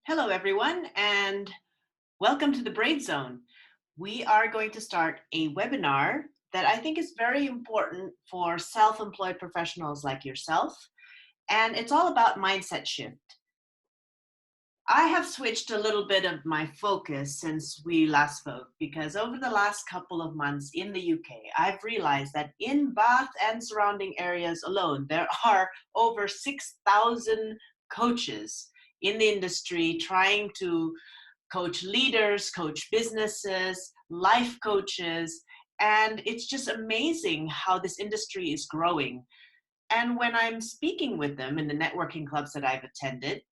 Hello, everyone, and welcome to the Brave Zone. We are going to start a webinar that I think is very important for self-employed professionals like yourself, and it's all about mindset shift. I have switched a little bit of my focus since we last spoke because over the last couple of months in the UK, I've realized that in Bath and surrounding areas alone, there are over 6,000 coaches in the industry trying to coach leaders, coach businesses, life coaches, and it's just amazing how this industry is growing. And when I'm speaking with them in the networking clubs that I've attended,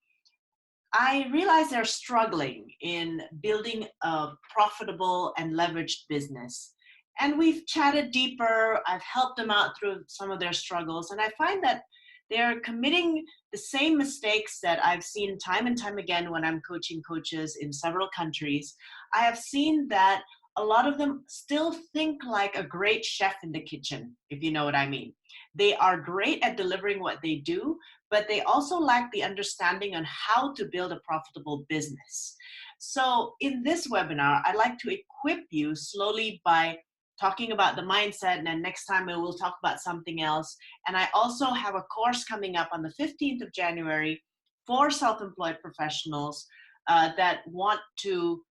I realize they're struggling in building a profitable and leveraged business. And we've chatted deeper. I've helped them out through some of their struggles. And I find that they're committing the same mistakes that I've seen time and time again when I'm coaching coaches in several countries. I have seen that a lot of them still think like a great chef in the kitchen, if you know what I mean. They are great at delivering what they do, but they also lack the understanding on how to build a profitable business. So in this webinar, I'd like to equip you slowly by talking about the mindset, and then next time we will talk about something else. And I also have a course coming up on the 15th of January for self-employed professionals that want to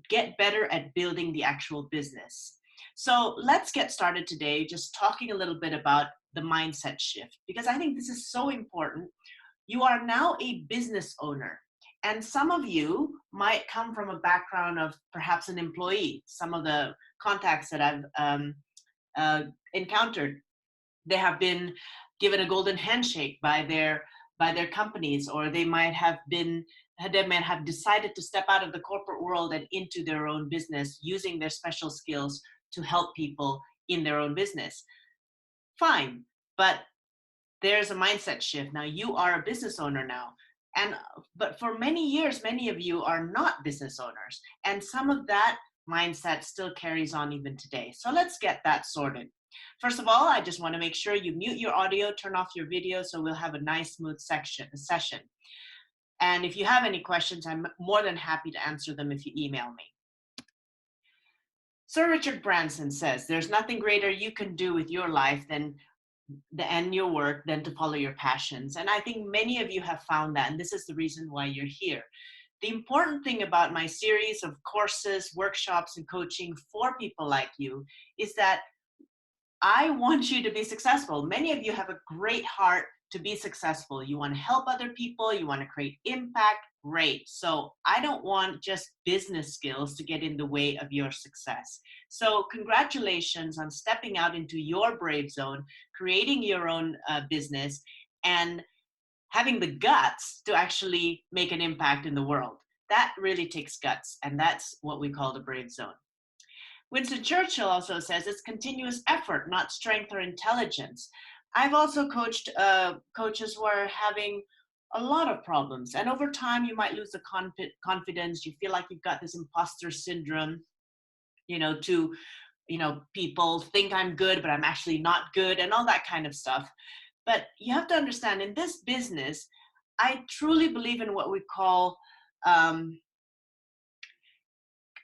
get better at building the actual business. So let's get started today just talking a little bit about the mindset shift, because I think this is so important. You are now a business owner, and some of you might come from a background of perhaps an employee. Some of the contacts that I've encountered, they have been given a golden handshake by their companies, or they might have decided to step out of the corporate world and into their own business using their special skills to help people in their own business. Fine, but there's a mindset shift. Now you are a business owner now. And but for many years, many of you are not business owners. And some of that mindset still carries on even today. So let's get that sorted. First of all, I just want to make sure you mute your audio, turn off your video, so we'll have a nice smooth session. And if you have any questions, I'm more than happy to answer them if you email me. Sir Richard Branson says, there's nothing greater you can do with your life than and your work than to follow your passions. And I think many of you have found that, and this is the reason why you're here. The important thing about my series of courses, workshops, and coaching for people like you is that I want you to be successful. Many of you have a great heart to be successful. You want to help other people, you want to create impact. Great. So I don't want just business skills to get in the way of your success. So congratulations on stepping out into your brave zone, creating your own business, and having the guts to actually make an impact in the world. That really takes guts, and that's what we call the brave zone. Winston Churchill also says it's continuous effort, not strength or intelligence. I've also coached coaches who are having a lot of problems, and over time you might lose the confidence. You feel like you've got this imposter syndrome, people think I'm good, but I'm actually not good, and all that kind of stuff. But you have to understand, in this business, I truly believe in what we call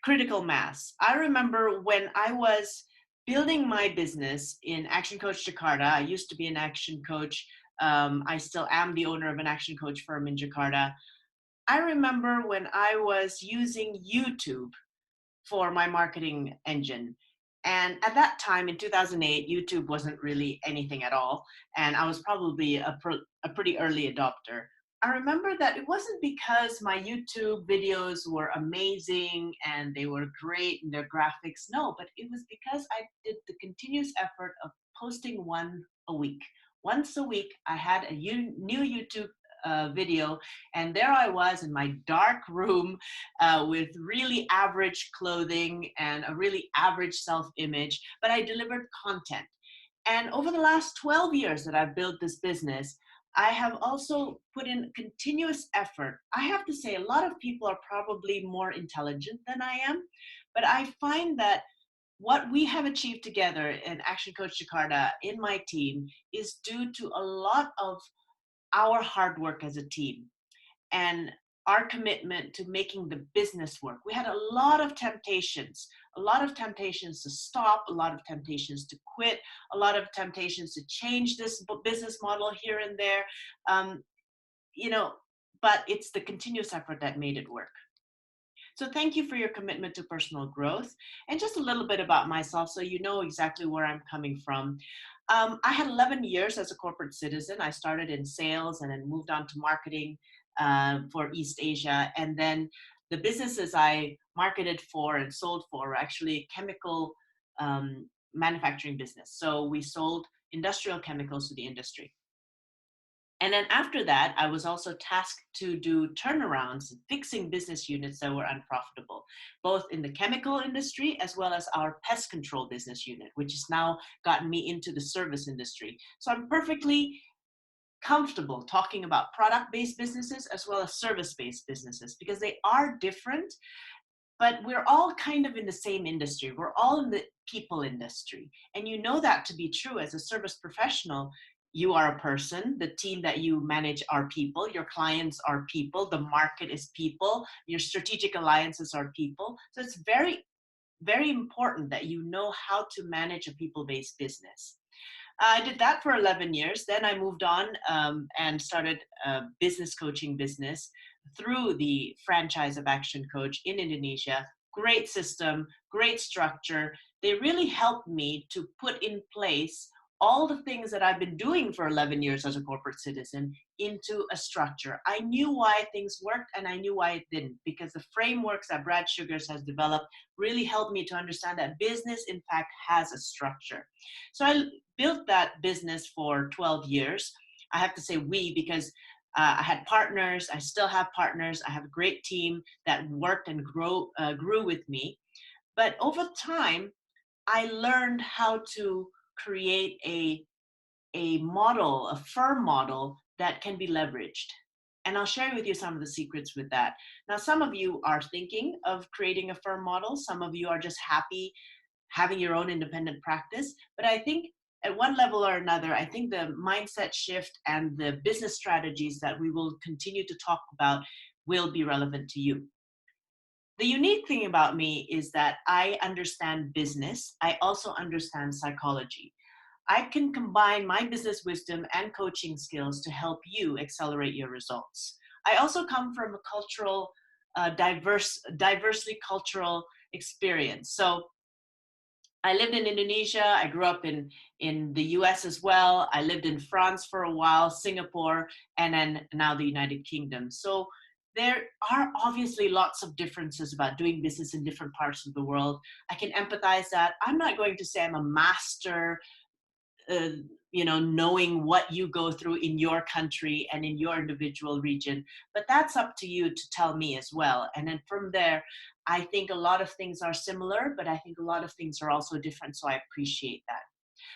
critical mass. I remember when I was building my business in Action Coach Jakarta. I used to be an action coach. I still am the owner of an action coach firm in Jakarta. I remember when I was using YouTube for my marketing engine. And at that time in 2008, YouTube wasn't really anything at all. And I was probably a pretty early adopter. I remember that it wasn't because my YouTube videos were amazing and they were great in their graphics. No, but it was because I did the continuous effort of posting one a week. Once a week, I had a new YouTube video, and there I was in my dark room with really average clothing and a really average self-image, but I delivered content. And over the last 12 years that I've built this business, I have also put in continuous effort. I have to say, a lot of people are probably more intelligent than I am, but I find that what we have achieved together in Action Coach Jakarta in my team is due to a lot of our hard work as a team. And our commitment to making the business work. We had a lot of temptations, to stop, a lot of temptations to quit, a lot of temptations to change this business model here and there. Um, you know, but it's the continuous effort that made it work. So thank you for your commitment to personal growth. And just a little bit about myself so you know exactly where I'm coming from. I had 11 years as a corporate citizen. I started in sales and then moved on to marketing for East Asia. And then the businesses I marketed for and sold for were actually chemical manufacturing business. So we sold industrial chemicals to the industry. And then after that, I was also tasked to do turnarounds, fixing business units that were unprofitable, both in the chemical industry as well as our pest control business unit, which has now gotten me into the service industry. So I'm perfectly comfortable talking about product-based businesses as well as service-based businesses because they are different, but we're all kind of in the same industry. We're all in the people industry. And you know that to be true as a service professional. You are a person, the team that you manage are people, your clients are people, the market is people, your strategic alliances are people. So it's very, very important that you know how to manage a people-based business. I did that for 11 years. Then I moved on and started a business coaching business through the franchise of Action Coach in Indonesia. Great system, great structure. They really helped me to put in place all the things that I've been doing for 11 years as a corporate citizen into a structure. I knew why things worked and I knew why it didn't, because the frameworks that Brad Sugars has developed really helped me to understand that business, in fact, has a structure. So I built that business for 12 years. I have to say we because I had partners. I still have partners. I have a great team that worked and grew with me. But over time, I learned how to create a model, a firm model that can be leveraged. And I'll share with you some of the secrets with that. Now, some of you are thinking of creating a firm model. Some of you are just happy having your own independent practice. But I think at one level or another, I think the mindset shift and the business strategies that we will continue to talk about will be relevant to you. The unique thing about me is that I understand business. I also understand psychology. I can combine my business wisdom and coaching skills to help you accelerate your results. I also come from a diversely cultural experience. So I lived in Indonesia. I grew up in the US as well. I lived in France for a while, Singapore, and then now the United Kingdom. So there are obviously lots of differences about doing business in different parts of the world. I can empathize that. I'm not going to say I'm a master uh, knowing what you go through in your country and in your individual region. But that's up to you to tell me as well. And then from there, I think a lot of things are similar, but I think a lot of things are also different. So I appreciate that.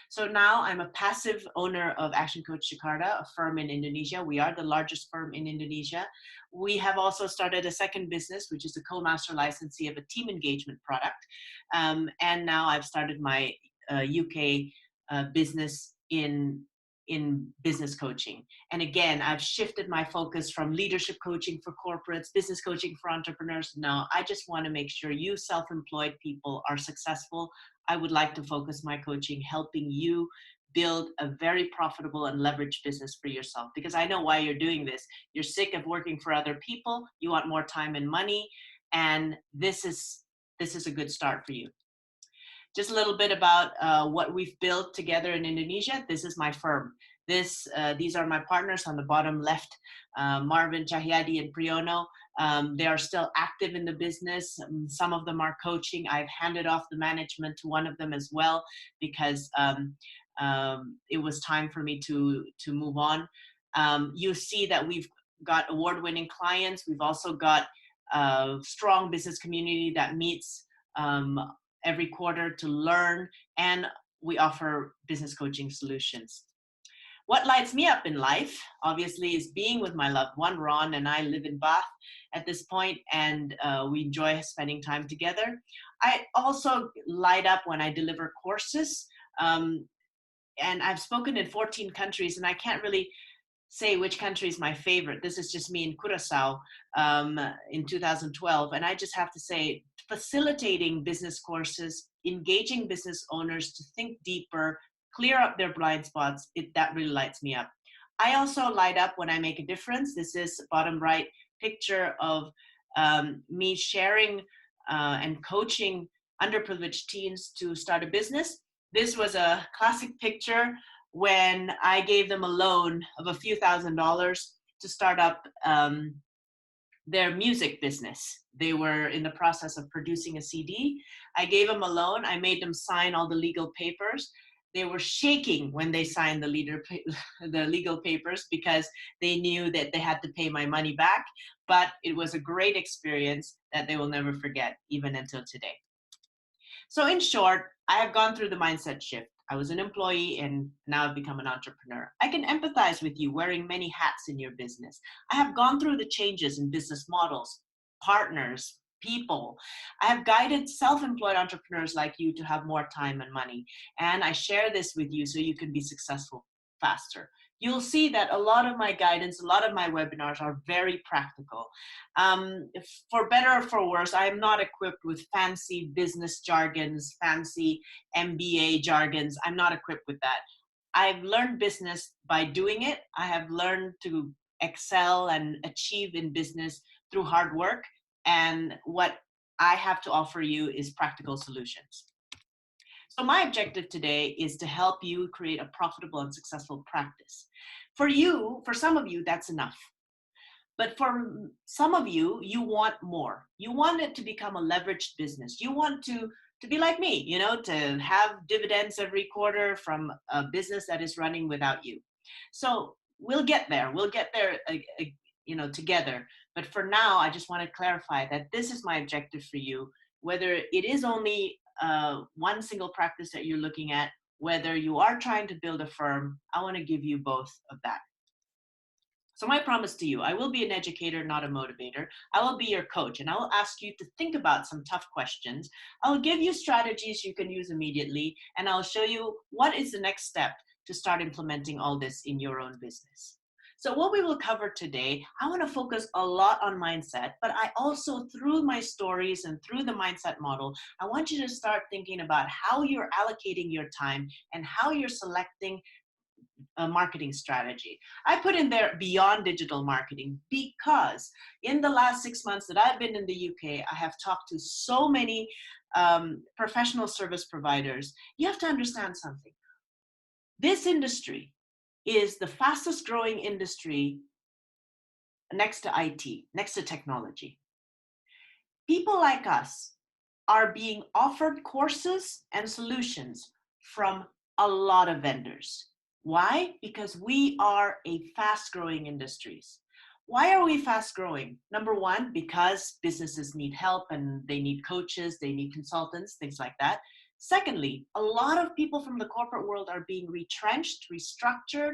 So now I'm a passive owner of Action Coach Jakarta, a firm in Indonesia. We are the largest firm in Indonesia. We have also started a second business, which is a co-master licensee of a team engagement product. And now I've started my UK business in business coaching. And again, I've shifted my focus from leadership coaching for corporates, business coaching for entrepreneurs. Now, I just want to make sure you self-employed people are successful. I would like to focus my coaching helping you build a very profitable and leveraged business for yourself, because I know why you're doing this. You're sick of working for other people. You want more time and money. And this is a good start for you. Just a little bit about what we've built together in Indonesia. This is my firm. These are my partners on the bottom left, Marvin, Cahyadi, and Priyono. They are still active in the business. Some of them are coaching. I've handed off the management to one of them as well because it was time for me to move on. You see that we've got award-winning clients. We've also got a strong business community that meets every quarter to learn, and we offer business coaching solutions. What lights me up in life, obviously, is being with my loved one. Ron and I live in Bath at this point, and we enjoy spending time together. I also light up when I deliver courses, and I've spoken in 14 countries, and I can't really say which country is my favorite. This is just me in Curacao in 2012. And I just have to say, facilitating business courses, engaging business owners to think deeper, clear up their blind spots, that really lights me up. I also light up when I make a difference. This is bottom right picture of me sharing and coaching underprivileged teens to start a business. This was a classic picture when I gave them a loan of a few $1,000s to start up their music business. They were in the process of producing a CD. I gave them a loan. I made them sign all the legal papers. They were shaking when they signed the legal papers because they knew that they had to pay my money back. But it was a great experience that they will never forget, even until today. So in short, I have gone through the mindset shift. I was an employee and now I've become an entrepreneur. I can empathize with you wearing many hats in your business. I have gone through the changes in business models, partners, people. I have guided self-employed entrepreneurs like you to have more time and money. And I share this with you so you can be successful faster. You'll see that a lot of my guidance, a lot of my webinars are very practical. For better or for worse, I am not equipped with fancy business jargons, fancy MBA jargons. I'm not equipped with that. I've learned business by doing it. I have learned to excel and achieve in business through hard work. And what I have to offer you is practical solutions. So my objective today is to help you create a profitable and successful practice. For you, for some of you, that's enough. But for some of you, you want more. You want it to become a leveraged business. You want to be like me, to have dividends every quarter from a business that is running without you. So we'll get there. We'll get there, together. But for now, I just want to clarify that this is my objective for you, whether it is only one single practice that you're looking at, whether you are trying to build a firm, I want to give you both of that. So my promise to you, I will be an educator, not a motivator. I will be your coach, and I will ask you to think about some tough questions. I'll give you strategies you can use immediately, and I'll show you what is the next step to start implementing all this in your own business. So what we will cover today, I want to focus a lot on mindset, but I also, through my stories and through the mindset model, I want you to start thinking about how you're allocating your time and how you're selecting a marketing strategy. I put in there beyond digital marketing because in the last 6 months that I've been in the UK, I have talked to so many professional service providers. You have to understand something. This industry is the fastest growing industry next to IT, next to technology. People like us are being offered courses and solutions from a lot of vendors. Why? Because we are a fast-growing industries. Why are we fast-growing? Number one, because businesses need help and they need coaches, they need consultants, things like that. Secondly, a lot of people from the corporate world are being retrenched, restructured.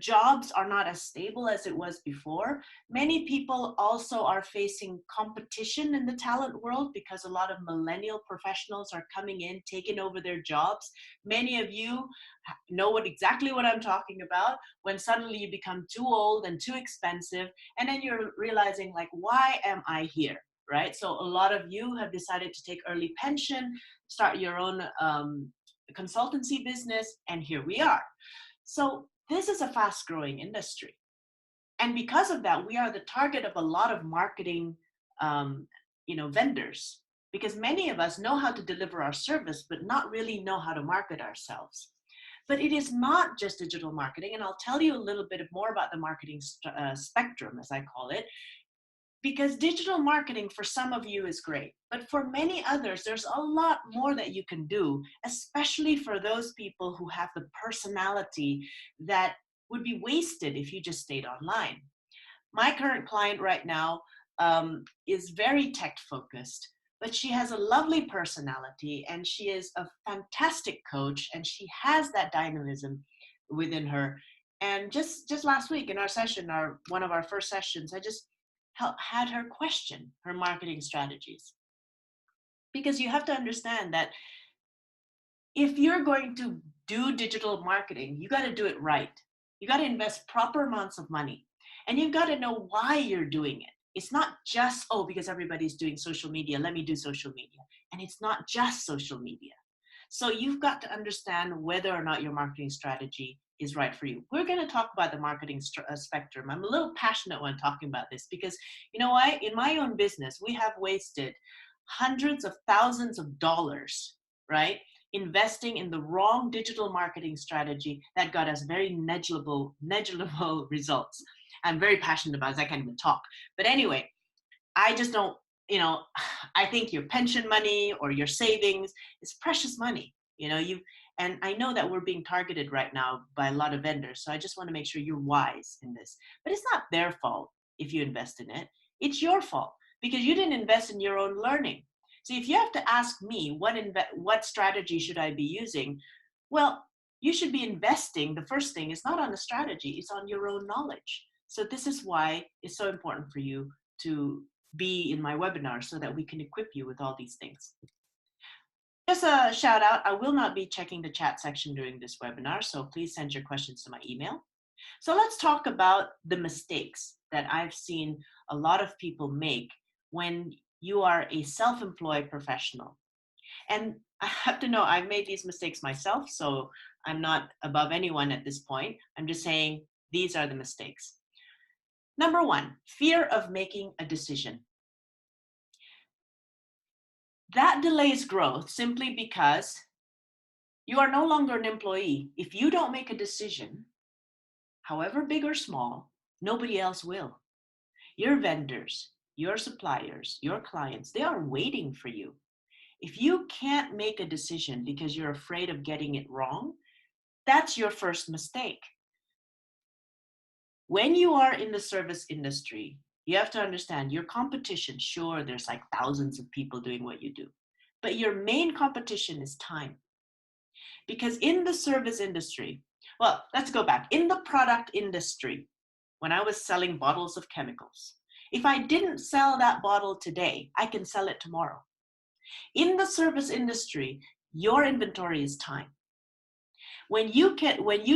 Jobs are not as stable as it was before. Many people also are facing competition in the talent world because a lot of millennial professionals are coming in, taking over their jobs. Many of you know exactly what I'm talking about when suddenly you become too old and too expensive, and then you're realizing, like, why am I here? Right? So a lot of you have decided to take early pension, start your own consultancy business, and here we are. So this is a fast-growing industry. And because of that, we are the target of a lot of marketing vendors, because many of us know how to deliver our service, but not really know how to market ourselves. But it is not just digital marketing, and I'll tell you a little bit more about the marketing spectrum, as I call it, because digital marketing for some of you is great, but for many others, there's a lot more that you can do, especially for those people who have the personality that would be wasted if you just stayed online. My current client right now is very tech focused, but she has a lovely personality and she is a fantastic coach and she has that dynamism within her. And just last week in our session, one of our first sessions, I just had her question her marketing strategies. Because you have to understand that if you're going to do digital marketing, you got to do it right. You got to invest proper amounts of money. And you've got to know why you're doing it. It's not just, oh, because everybody's doing social media, let me do social media. And it's not just social media. So you've got to understand whether or not your marketing strategy is right for you. We're going to talk about the marketing spectrum. I'm a little passionate when talking about this because, you know what, in my own business, we have wasted hundreds of thousands of dollars, right, investing in the wrong digital marketing strategy that got us very negligible results. I'm very passionate about it. I can't even talk. But anyway, I just don't, I think your pension money or your savings is precious money. And I know that we're being targeted right now by a lot of vendors. So I just want to make sure you're wise in this. But it's not their fault if you invest in it. It's your fault because you didn't invest in your own learning. So if you have to ask me what strategy should I be using, well, you should be investing. The first thing is not on the strategy, it's on your own knowledge. So this is why it's so important for you to be in my webinar so that we can equip you with all these things. Just a shout out, I will not be checking the chat section during this webinar, so please send your questions to my email. So let's talk about the mistakes that I've seen a lot of people make when you are a self-employed professional. And I have to know, I've made these mistakes myself, so I'm not above anyone at this point. I'm just saying these are the mistakes. Number one, fear of making a decision. That delays growth simply because you are no longer an employee. If you don't make a decision, however big or small, nobody else will. Your vendors, your suppliers, your clients, they are waiting for you. If you can't make a decision because you're afraid of getting it wrong, that's your first mistake. When you are in the service industry, you have to understand your competition. Sure, there's like thousands of people doing what you do, but your main competition is time. Because in the service industry, well, let's go back. In the product industry, when I was selling bottles of chemicals, if I didn't sell that bottle today, I can sell it tomorrow. In the service industry, your inventory is time. When you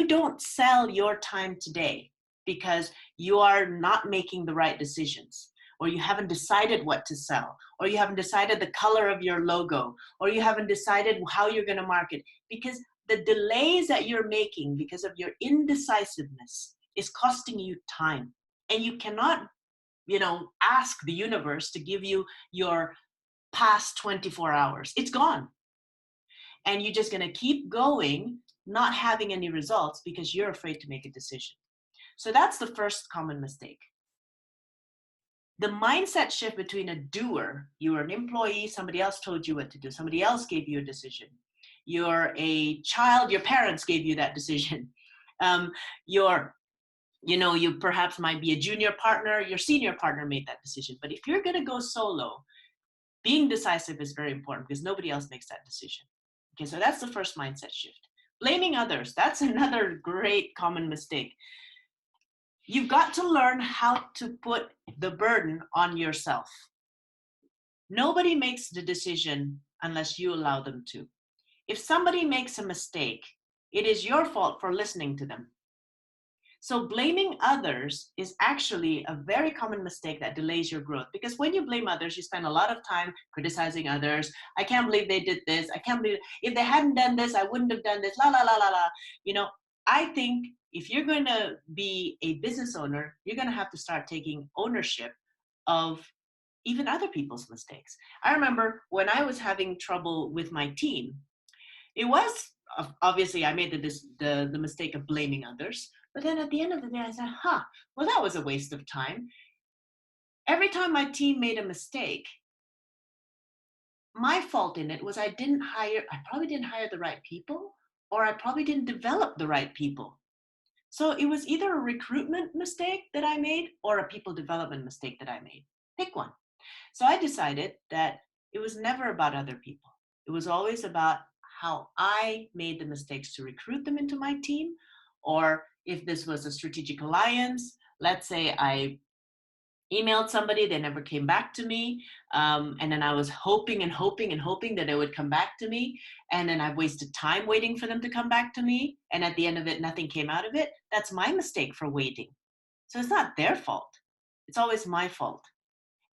don't sell your time today because you are not making the right decisions, or you haven't decided what to sell, or you haven't decided the color of your logo, or you haven't decided how you're going to market, because the delays that you're making because of your indecisiveness is costing you time. And you cannot, ask the universe to give you your past 24 hours. It's gone. And you're just going to keep going, not having any results because you're afraid to make a decision. So that's the first common mistake. The mindset shift between a doer, you are an employee, somebody else told you what to do, somebody else gave you a decision. You're a child, your parents gave you that decision. You perhaps might be a junior partner, your senior partner made that decision. But if you're going to go solo, being decisive is very important because nobody else makes that decision. Okay, so that's the first mindset shift. Blaming others, that's another great common mistake. You've got to learn how to put the burden on yourself. Nobody makes the decision unless you allow them to. If somebody makes a mistake, it is your fault for listening to them. So blaming others is actually a very common mistake that delays your growth, because when you blame others, you spend a lot of time criticizing others. I can't believe they did this. I can't believe if they hadn't done this, I wouldn't have done this. La, la, la, la, la. I think if you're going to be a business owner, you're going to have to start taking ownership of even other people's mistakes. I remember when I was having trouble with my team, it was obviously I made the mistake of blaming others. But then at the end of the day, I said, well, that was a waste of time. Every time my team made a mistake, my fault in it was I probably didn't hire the right people, or I probably didn't develop the right people. So it was either a recruitment mistake that I made or a people development mistake that I made. Pick one. So I decided that it was never about other people. It was always about how I made the mistakes to recruit them into my team, or if this was a strategic alliance, let's say I emailed somebody, they never came back to me. And then I was hoping and hoping and hoping that they would come back to me. And then I wasted time waiting for them to come back to me. And at the end of it, nothing came out of it. That's my mistake for waiting. So it's not their fault. It's always my fault.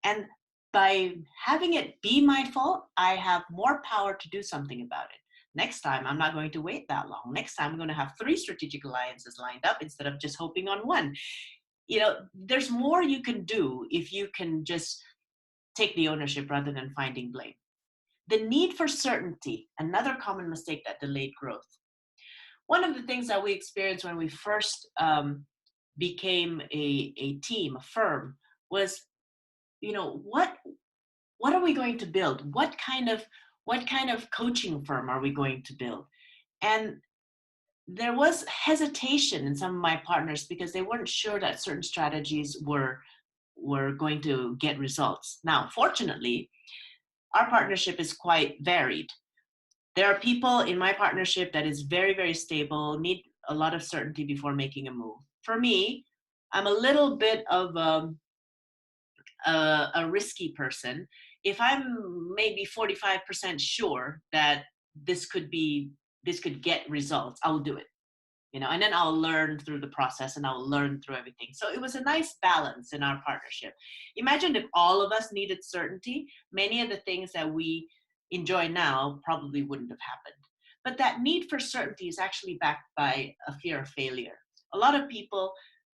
And by having it be my fault, I have more power to do something about it. Next time, I'm not going to wait that long. Next time, I'm going to have 3 strategic alliances lined up instead of just hoping on one. There's more you can do if you can just take the ownership rather than finding blame. The need for certainty, another common mistake that delayed growth. One of the things that we experienced when we first became a team, a firm, was, what are we going to build? What kind of coaching firm are we going to build? And there was hesitation in some of my partners because they weren't sure that certain strategies were going to get results. Now, fortunately, our partnership is quite varied. There are people in my partnership that is very, very stable, need a lot of certainty before making a move. For me, I'm a little bit of a risky person. If I'm maybe 45% sure that this could get results, I'll do it. And then I'll learn through the process and I'll learn through everything. So it was a nice balance in our partnership. Imagine if all of us needed certainty, many of the things that we enjoy now probably wouldn't have happened. But that need for certainty is actually backed by a fear of failure. A lot of people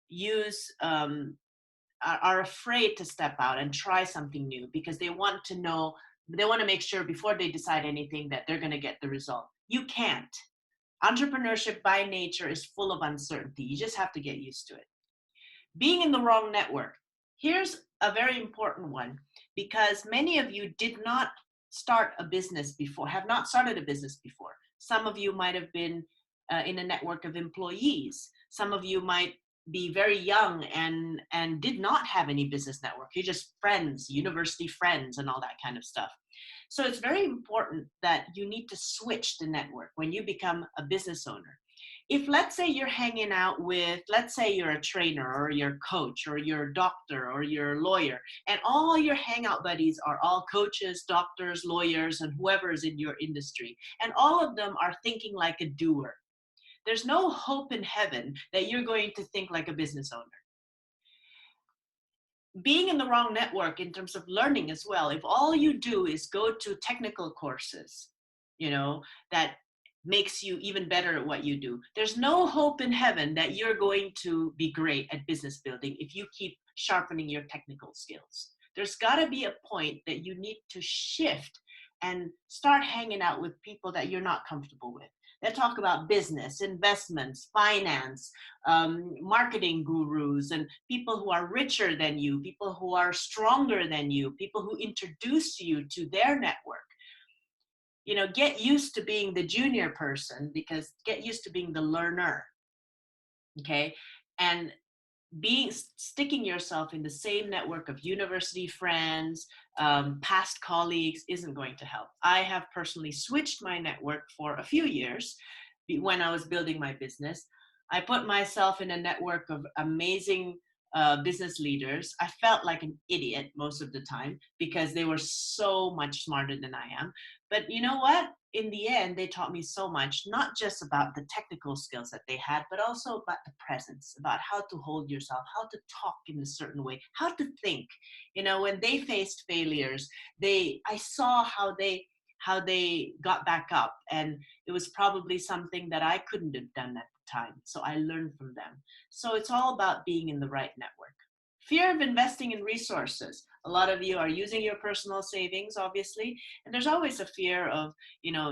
use are afraid to step out and try something new because they want to make sure before they decide anything that they're going to get the result. You can't. Entrepreneurship by nature is full of uncertainty. You just have to get used to it. Being in the wrong network. Here's a very important one because many of you did not start a business before, have not started a business before. Some of you might have been in a network of employees. Some of you might be very young and did not have any business network. You're just friends, university friends, and all that kind of stuff. So it's very important that you need to switch the network when you become a business owner. If, let's say, you're hanging out with, let's say you're a trainer or your coach or your doctor or your lawyer, and all your hangout buddies are all coaches, doctors, lawyers, and whoever is in your industry, and all of them are thinking like a doer, there's no hope in heaven that you're going to think like a business owner. Being in the wrong network in terms of learning as well, if all you do is go to technical courses, that makes you even better at what you do, there's no hope in heaven that you're going to be great at business building if you keep sharpening your technical skills. There's got to be a point that you need to shift and start hanging out with people that you're not comfortable with, that talk about business, investments, finance, marketing gurus, and people who are richer than you, people who are stronger than you, people who introduce you to their network. Get used to being the junior person, because get used to being the learner. Okay. And sticking yourself in the same network of university friends, past colleagues isn't going to help. I have personally switched my network for a few years. When I was building my business, I put myself in a network of amazing business leaders. I felt like an idiot most of the time because they were so much smarter than I am. But you know what? In the end, they taught me so much, not just about the technical skills that they had, but also about the presence, about how to hold yourself, how to talk in a certain way, how to think. When they faced failures, I saw how they got back up, and it was probably something that I couldn't have done at the time. So I learned from them. So it's all about being in the right network. Fear of investing in resources. A lot of you are using your personal savings, obviously, and there's always a fear of,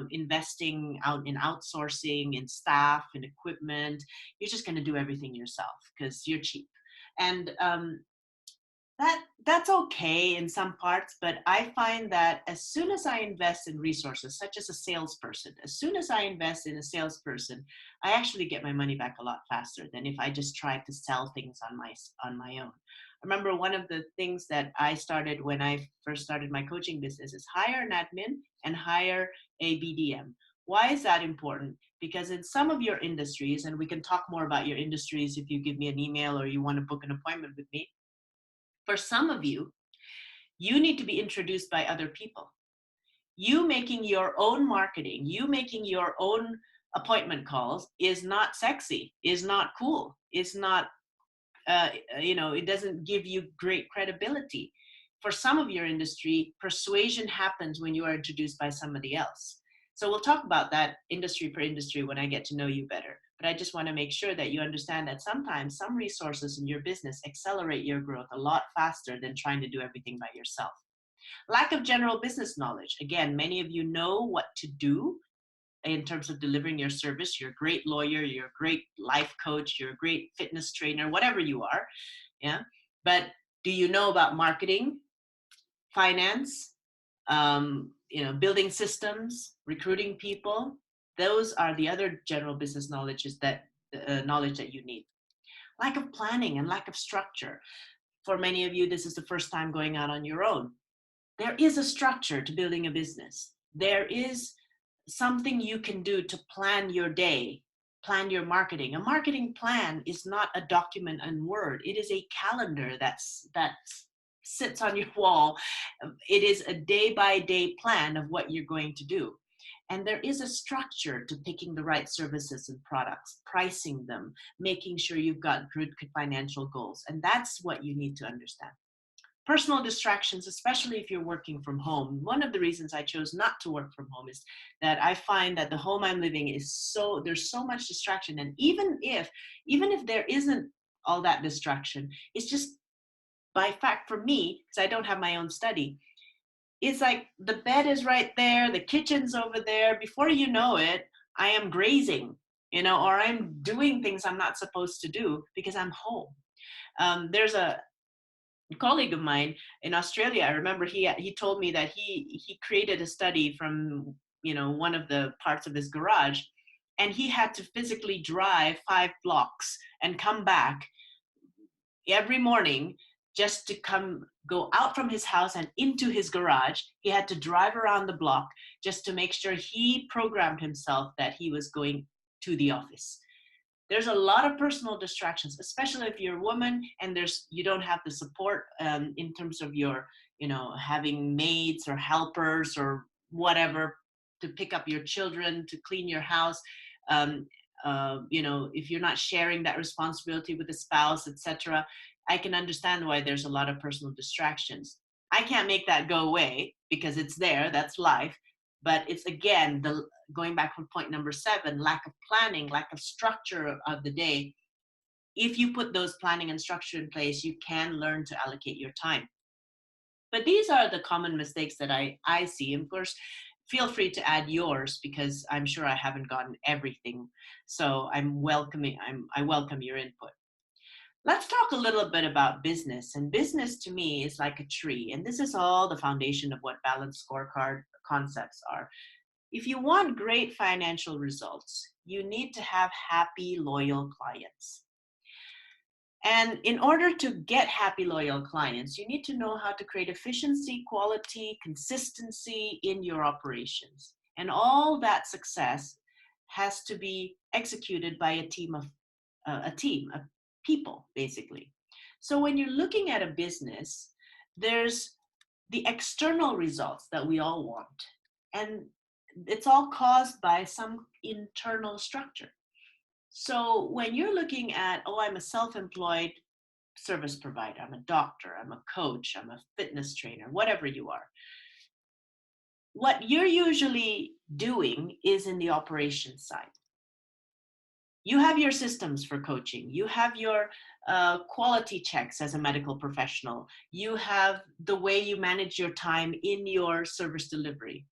investing out in outsourcing, in staff, in equipment. You're just going to do everything yourself because you're cheap. And that's okay in some parts, but I find that as soon as I invest in resources, such as a salesperson, as soon as I invest in a salesperson, I actually get my money back a lot faster than if I just try to sell things on my own. I remember one of the things that I started when I first started my coaching business is hire an admin and hire a BDM. Why is that important? Because in some of your industries, and we can talk more about your industries if you give me an email or you want to book an appointment with me, For some of you, you need to be introduced by other people. You making your own marketing, you making your own appointment calls is not sexy, is not cool, is not, it doesn't give you great credibility. For some of your industry, persuasion happens when you are introduced by somebody else. So we'll talk about that industry per industry when I get to know you better. But I just want to make sure that you understand that sometimes some resources in your business accelerate your growth a lot faster than trying to do everything by yourself. Lack of general business knowledge. Again, many of you know what to do in terms of delivering your service. You're a great lawyer, you're a great life coach, you're a great fitness trainer, whatever you are. Yeah. But do you know about marketing, finance, building systems, recruiting people? Those are the other general business knowledge that you need. Lack of planning and lack of structure. For many of you, this is the first time going out on your own. There is a structure to building a business. There is something you can do to plan your day, plan your marketing. A marketing plan is not a document in Word. It is a calendar that sits on your wall. It is a day-by-day plan of what you're going to do. And there is a structure to picking the right services and products, pricing them, making sure you've got good financial goals. And that's what you need to understand. Personal distractions, especially if you're working from home. One of the reasons I chose not to work from home is that I find that the home I'm living there's so much distraction. And even if there isn't all that distraction, it's just by fact for me, because I don't have my own study, it's like the bed is right there, the kitchen's over there. Before you know it, I am grazing, or I'm doing things I'm not supposed to do because I'm home. There's a colleague of mine in Australia. I remember he told me that he created a study from one of the parts of his garage, and he had to physically drive 5 blocks and come back every morning just to go out from his house and into his garage. He had to drive around the block just to make sure he programmed himself that he was going to the office. There's a lot of personal distractions, especially if you're a woman and you don't have the support in terms of your, having maids or helpers or whatever to pick up your children, to clean your house. If you're not sharing that responsibility with a spouse, etc., I can understand why there's a lot of personal distractions. I can't make that go away because it's there, that's life. But it's, again, going back from point number 7, lack of planning, lack of structure of the day. If you put those planning and structure in place, you can learn to allocate your time. But these are the common mistakes that I see. And of course, feel free to add yours because I'm sure I haven't gotten everything. So I welcome your input. Let's talk a little bit about business. And business to me is like a tree. And this is all the foundation of what balanced scorecard concepts are. If you want great financial results, you need to have happy, loyal clients. And in order to get happy, loyal clients, you need to know how to create efficiency, quality, consistency in your operations. And all that success has to be executed by a team of people, basically. So when you're looking at a business, there's the external results that we all want. And it's all caused by some internal structure. So when you're looking at, I'm a self-employed service provider, I'm a doctor, I'm a coach, I'm a fitness trainer, whatever you are, what you're usually doing is in the operations side. You have your systems for coaching. You have your quality checks as a medical professional. You have the way you manage your time in your service delivery.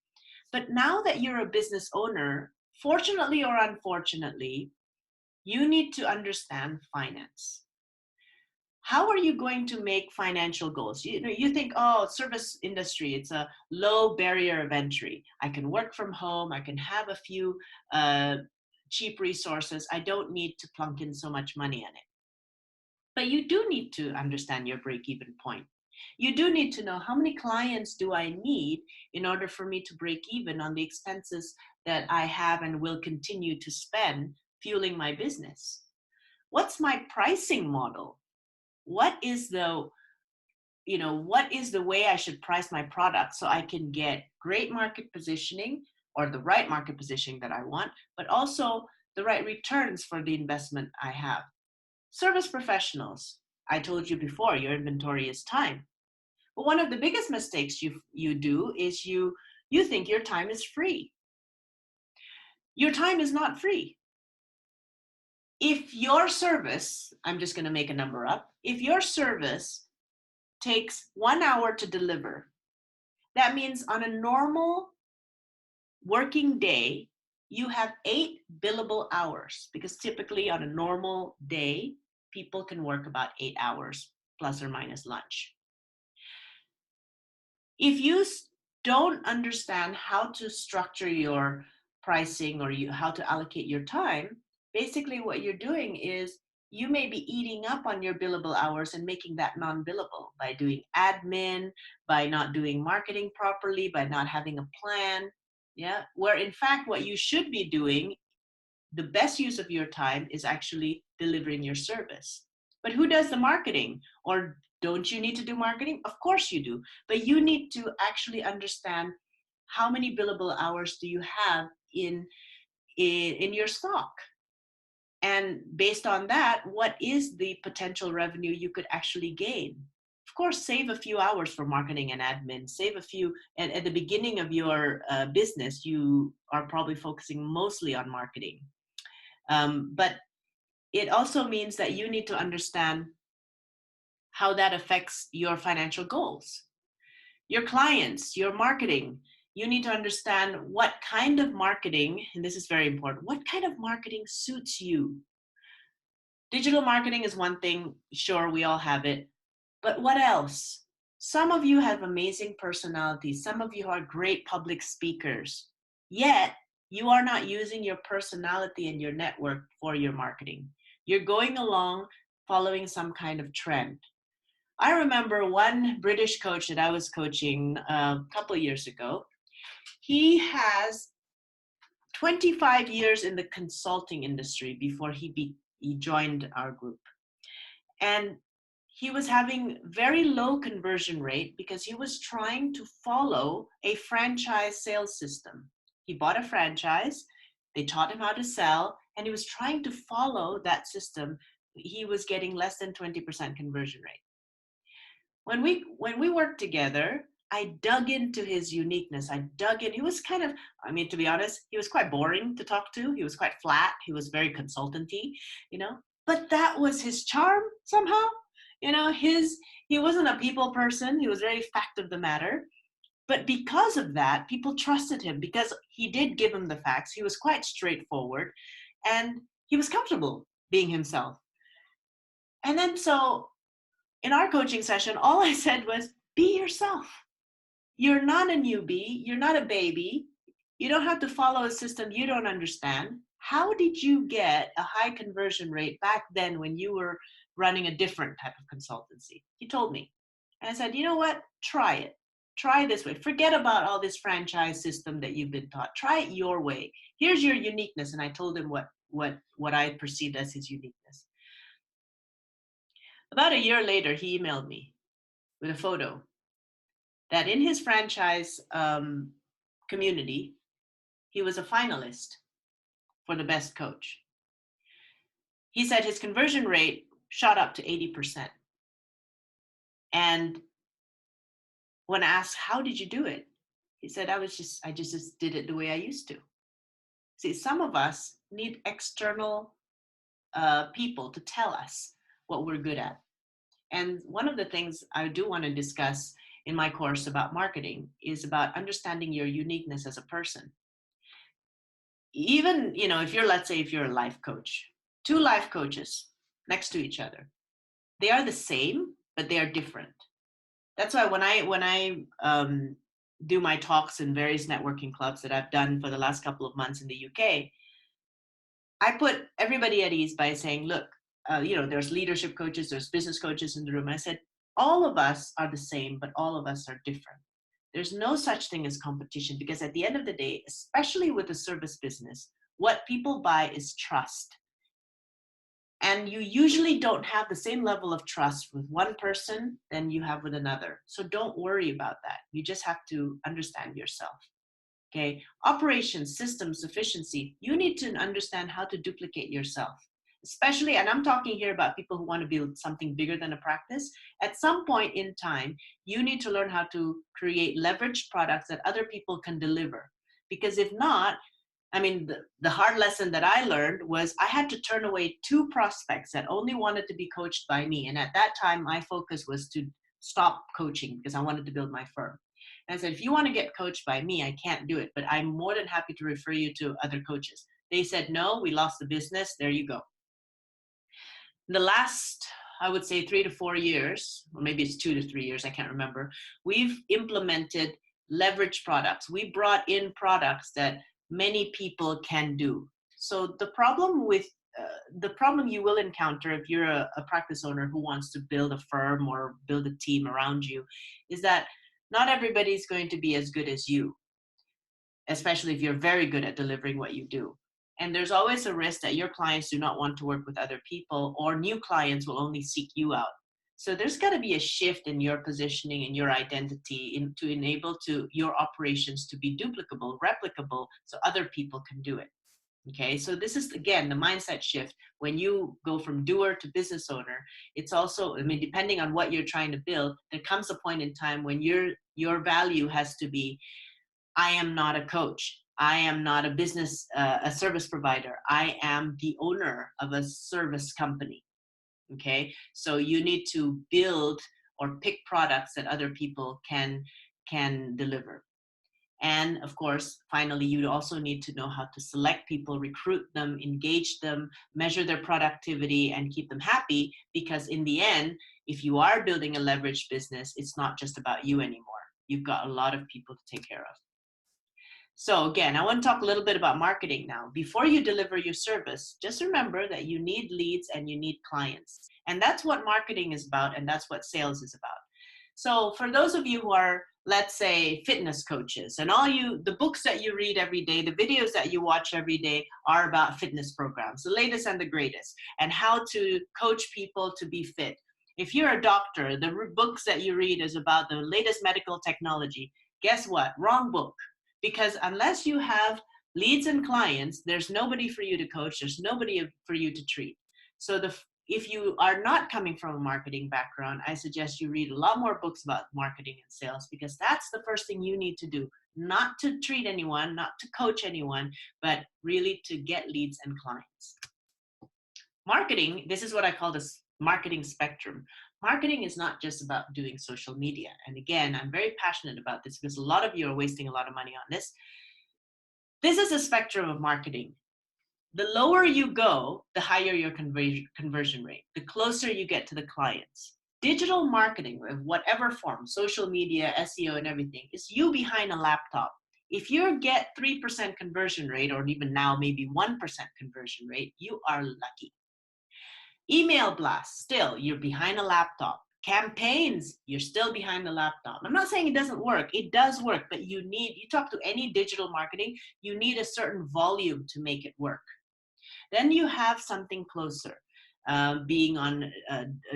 But now that you're a business owner, fortunately or unfortunately, you need to understand finance. How are you going to make financial goals? You think, service industry, it's a low barrier of entry. I can work from home. I can have a few cheap resources. I don't need to plunk in so much money in it. But you do need to understand your break-even point. You do need to know how many clients do I need in order for me to break even on the expenses that I have and will continue to spend fueling my business. What's my pricing model? What is the what is the way I should price my product so I can get great market positioning or the right market positioning that I want, but also the right returns for the investment I have. Service professionals, I told you before, your inventory is time. But one of the biggest mistakes you do is you think your time is free. Your time is not free. If your service, I'm just going to make a number up, if your service takes 1 hour to deliver, that means on a normal working day, you have 8 billable hours, because typically on a normal day, people can work about 8 hours plus or minus lunch. If you don't understand how to structure your pricing or how to allocate your time, basically what you're doing is you may be eating up on your billable hours and making that non-billable by doing admin, by not doing marketing properly, by not having a plan. Yeah, where in fact what you should be doing, the best use of your time is actually delivering your service. But who does the marketing? Or don't you need to do marketing? Of course you do. But you need to actually understand how many billable hours do you have in your stock. And based on that, what is the potential revenue you could actually gain? Of course, save a few hours for marketing and admin, save a few. And at the beginning of your business, you are probably focusing mostly on marketing. But it also means that you need to understand how that affects your financial goals. Your clients, your marketing, you need to understand what kind of marketing, and this is very important, what kind of marketing suits you. Digital marketing is one thing, sure, we all have it, but what else? Some of you have amazing personalities. Some of you are great public speakers, yet you are not using your personality and your network for your marketing. You're going along following some kind of trend. I remember one British coach that I was coaching a couple of years ago. He has 25 years in the consulting industry before he joined our group. And he was having very low conversion rate because he was trying to follow a franchise sales system. He bought a franchise, they taught him how to sell, and he was trying to follow that system. He was getting less than 20% conversion rate. When we worked together, I dug into his uniqueness. I dug in. He was kind of, to be honest, he was quite boring to talk to. He was quite flat. He was very consultanty, but that was his charm somehow. He wasn't a people person. He was very fact of the matter. But because of that, people trusted him because he did give them the facts. He was quite straightforward and he was comfortable being himself. And then so in our coaching session, all I said was, be yourself. You're not a newbie. You're not a baby. You don't have to follow a system you don't understand. How did you get a high conversion rate back then when you were running a different type of consultancy? He told me. And I said, you know what? Try it. Try this way. Forget about all this franchise system that you've been taught. Try it your way. Here's your uniqueness. And I told him what I perceived as his uniqueness. About a year later, he emailed me with a photo that in his franchise community, he was a finalist for the best coach. He said his conversion rate shot up to 80%. And when asked, how did you do it? He said, I just did it the way I used to. See, some of us need external people to tell us what we're good at. And one of the things I do want to discuss in my course about marketing is about understanding your uniqueness as a person. Even, let's say if you're a life coach, 2 life coaches next to each other, they are the same, but they are different. That's why when I do my talks in various networking clubs that I've done for the last couple of months in the UK, I put everybody at ease by saying, look, there's leadership coaches, there's business coaches in the room. I said, all of us are the same, but all of us are different. There's no such thing as competition because at the end of the day, especially with the service business, what people buy is trust. And you usually don't have the same level of trust with one person than you have with another. So don't worry about that. You just have to understand yourself. Okay, operations, systems, efficiency. You need to understand how to duplicate yourself. Especially, and I'm talking here about people who want to build something bigger than a practice. At some point in time, you need to learn how to create leveraged products that other people can deliver. Because if not, I mean, the hard lesson that I learned was I had to turn away 2 prospects that only wanted to be coached by me. And at that time, my focus was to stop coaching because I wanted to build my firm. And I said, if you want to get coached by me, I can't do it, but I'm more than happy to refer you to other coaches. They said, no, we lost the business. There you go. The last, I would say 3 to 4 years, or maybe it's 2 to 3 years, I can't remember, we've implemented leverage products. We brought in products that many people can do. So the problem you will encounter if you're a practice owner who wants to build a firm or build a team around you is that not everybody's going to be as good as you, especially if you're very good at delivering what you do. And there's always a risk that your clients do not want to work with other people, or new clients will only seek you out. So there's got to be a shift in your positioning and your identity to enable your operations to be duplicable, replicable, so other people can do it. Okay, so this is again the mindset shift. When you go from doer to business owner, it's also, I mean, depending on what you're trying to build, there comes a point in time when your value has to be, I am not a coach. I am not a service provider. I am the owner of a service company. Okay, so you need to build or pick products that other people can deliver. And of course, finally, you also need to know how to select people, recruit them, engage them, measure their productivity, and keep them happy. Because in the end, if you are building a leveraged business, it's not just about you anymore. You've got a lot of people to take care of. So again, I want to talk a little bit about marketing now. Before you deliver your service, just remember that you need leads and you need clients. And that's what marketing is about, and that's what sales is about. So for those of you who are, let's say, fitness coaches, and the books that you read every day, the videos that you watch every day are about fitness programs, the latest and the greatest, and how to coach people to be fit. If you're a doctor, the books that you read is about the latest medical technology. Guess what? Wrong book. Because unless you have leads and clients, there's nobody for you to coach, there's nobody for you to treat. So if you are not coming from a marketing background, I suggest you read a lot more books about marketing and sales, because that's the first thing you need to do. Not to treat anyone, not to coach anyone, but really to get leads and clients. Marketing, this is what I call this marketing spectrum. Marketing is not just about doing social media. And again, I'm very passionate about this because a lot of you are wasting a lot of money on this. This is a spectrum of marketing. The lower you go, the higher your conversion rate, the closer you get to the clients. Digital marketing of whatever form, social media, SEO, and everything, is you behind a laptop. If you get 3% conversion rate, or even now maybe 1% conversion rate, you are lucky. Email blasts, still, you're behind a laptop. Campaigns, you're still behind the laptop. I'm not saying it doesn't work. It does work, but you talk to any digital marketing, you need a certain volume to make it work. Then you have something closer, being on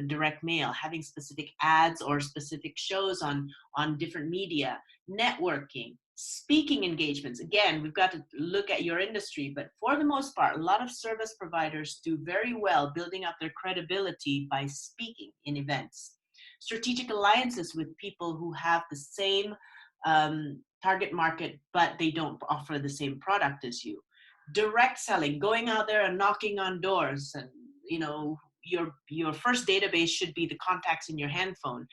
direct mail, having specific ads or specific shows on different media, networking, speaking engagements. Again, we've got to look at your industry, but for the most part, a lot of service providers do very well building up their credibility by speaking in events. Strategic alliances with people who have the same target market, but they don't offer the same product as you. Direct selling, going out there and knocking on doors, and your first database should be the contacts in your handphone.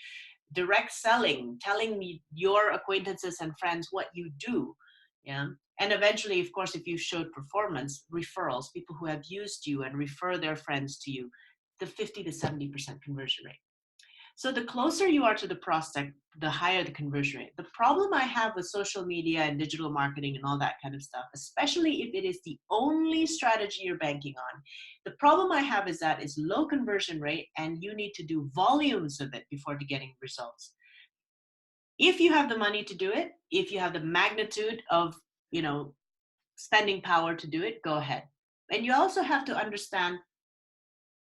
Direct selling, telling your acquaintances and friends what you do. Yeah. And eventually, of course, if you showed performance, referrals, people who have used you and refer their friends to you, the 50 to 70% conversion rate. So the closer you are to the prospect, the higher the conversion rate. The problem I have with social media and digital marketing and all that kind of stuff, especially if it is the only strategy you're banking on, the problem I have is that it's low conversion rate and you need to do volumes of it before getting results. If you have the money to do it, if you have the magnitude of, spending power to do it, go ahead. And you also have to understand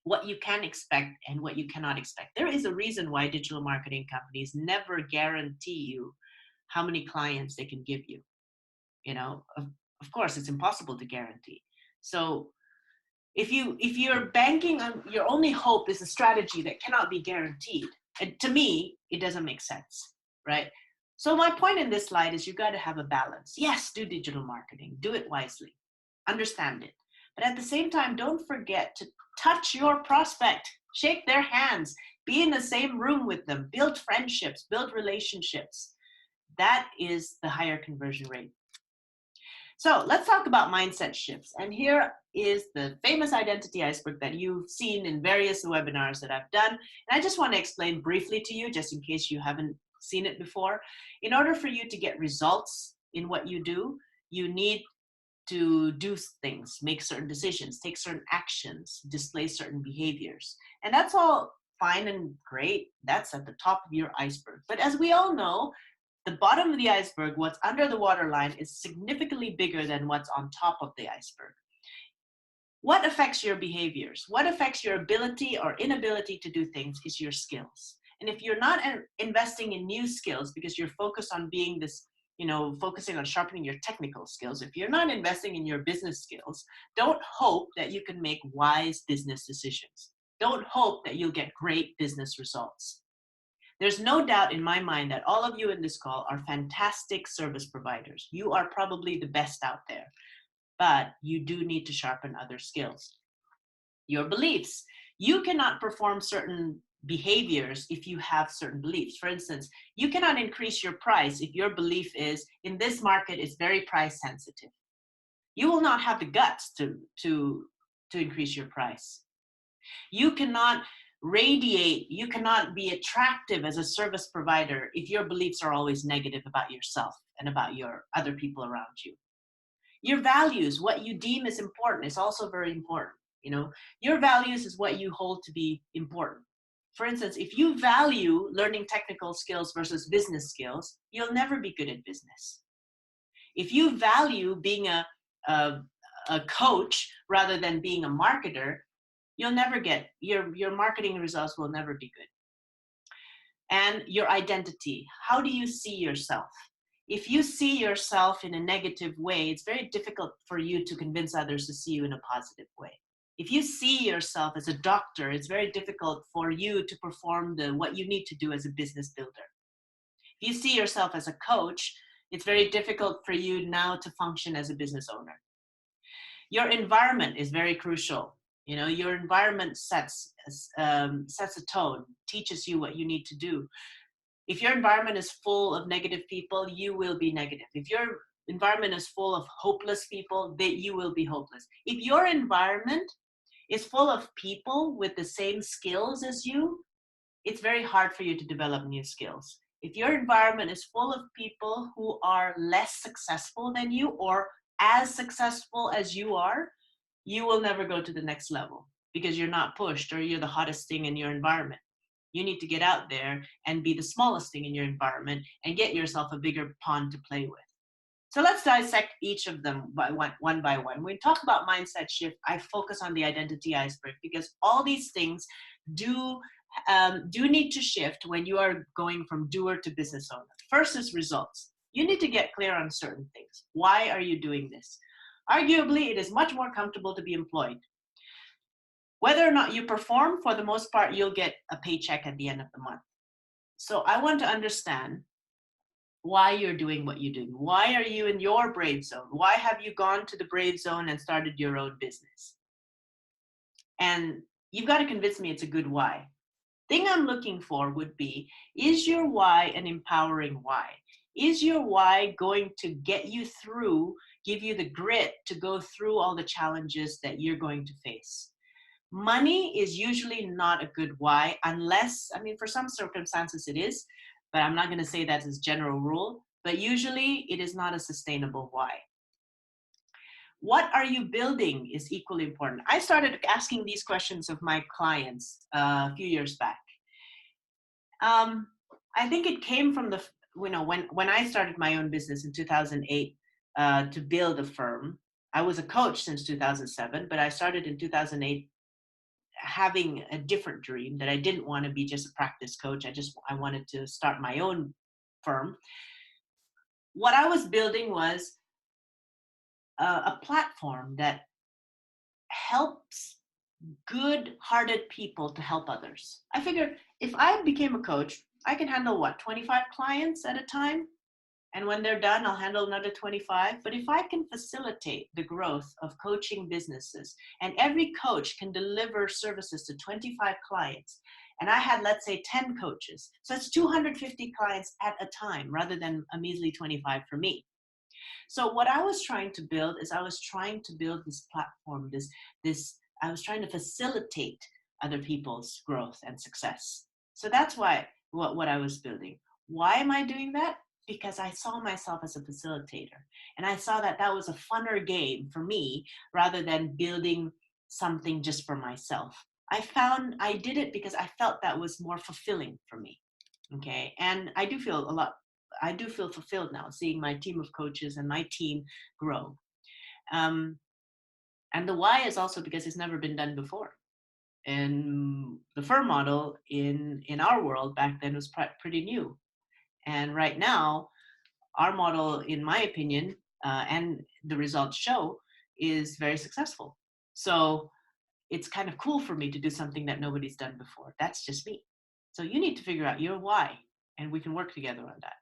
what you can expect and what you cannot expect. There is a reason why digital marketing companies never guarantee you how many clients they can give you. You know, of course, it's impossible to guarantee. So if you're banking on your only hope is a strategy that cannot be guaranteed, and to me, it doesn't make sense, right? So my point in this slide is you got to have a balance. Yes, do digital marketing, do it wisely, understand it. But at the same time, don't forget to touch your prospect, shake their hands, be in the same room with them, build friendships, build relationships. That is the higher conversion rate. So let's talk about mindset shifts. And here is the famous identity iceberg that you've seen in various webinars that I've done. And I just want to explain briefly to you, just in case you haven't seen it before. In order for you to get results in what you do, you need to do things, make certain decisions, take certain actions, display certain behaviors. And that's all fine and great. That's at the top of your iceberg. But as we all know, the bottom of the iceberg, what's under the waterline, is significantly bigger than what's on top of the iceberg. What affects your behaviors? What affects your ability or inability to do things is your skills. And if you're not investing in new skills because you're focused on being this, focusing on sharpening your technical skills, if you're not investing in your business skills, don't hope that you can make wise business decisions. Don't hope that you'll get great business results. There's no doubt in my mind that all of you in this call are fantastic service providers. You are probably the best out there, but you do need to sharpen other skills. Your beliefs. You cannot perform certain behaviors if you have certain beliefs. For instance, you cannot increase your price if your belief is, in this market, it's very price sensitive. You will not have the guts to increase your price. You cannot radiate, you cannot be attractive as a service provider if your beliefs are always negative about yourself and about your other people around you. Your values, what you deem is important, is also very important. Your values is what you hold to be important. For instance, if you value learning technical skills versus business skills, you'll never be good at business. If you value being a coach rather than being a marketer, you'll never get, your marketing results will never be good. And your identity, how do you see yourself? If you see yourself in a negative way, it's very difficult for you to convince others to see you in a positive way. If you see yourself as a doctor, it's very difficult for you to perform what you need to do as a business builder. If you see yourself as a coach, it's very difficult for you now to function as a business owner. Your environment is very crucial. Your environment sets a tone, teaches you what you need to do. If your environment is full of negative people, you will be negative. If your environment is full of hopeless people, you will be hopeless. If your environment is full of people with the same skills as you, it's very hard for you to develop new skills. If your environment is full of people who are less successful than you or as successful as you are, you will never go to the next level because you're not pushed or you're the hottest thing in your environment. You need to get out there and be the smallest thing in your environment and get yourself a bigger pond to play with. So let's dissect each of them one by one. When we talk about mindset shift, I focus on the identity iceberg because all these things do need to shift when you are going from doer to business owner. First is results. You need to get clear on certain things. Why are you doing this? Arguably, it is much more comfortable to be employed. Whether or not you perform, for the most part, you'll get a paycheck at the end of the month. So I want to understand why you're doing what you're doing. Why are you in your brave zone? Why have you gone to the brave zone and started your own business? And you've got to convince me it's a good why. Thing I'm looking for would be, is your why an empowering why? Is your why going to get you through, give you the grit to go through all the challenges that you're going to face? Money is usually not a good why unless, for some circumstances it is, but I'm not going to say that as a general rule, but usually it is not a sustainable why. What are you building is equally important. I started asking these questions of my clients a few years back. I think it came from when I started my own business in 2008 to build a firm. I was a coach since 2007, but I started in 2008 having a different dream, that I didn't want to be just a practice coach. I wanted to start my own firm. What I was building was a platform that helps good-hearted people to help others. I figured if I became a coach, I can handle what, 25 clients at a time? And when they're done, I'll handle another 25. But if I can facilitate the growth of coaching businesses, and every coach can deliver services to 25 clients, and I had, let's say, 10 coaches, so it's 250 clients at a time rather than a measly 25 for me. So what I was trying to build is I was trying to build this platform, I was trying to facilitate other people's growth and success. So that's why what I was building. Why am I doing that? Because I saw myself as a facilitator, and I saw that that was a funner game for me rather than building something just for myself. I found I did it because I felt that was more fulfilling for me. Okay. And I do feel fulfilled now seeing my team of coaches and my team grow. Um, and the why is also because it's never been done before. And the firm model in our world back then was pretty new. And right now, our model, in my opinion, and the results show, is very successful. So it's kind of cool for me to do something that nobody's done before. That's just me. So you need to figure out your why, and we can work together on that.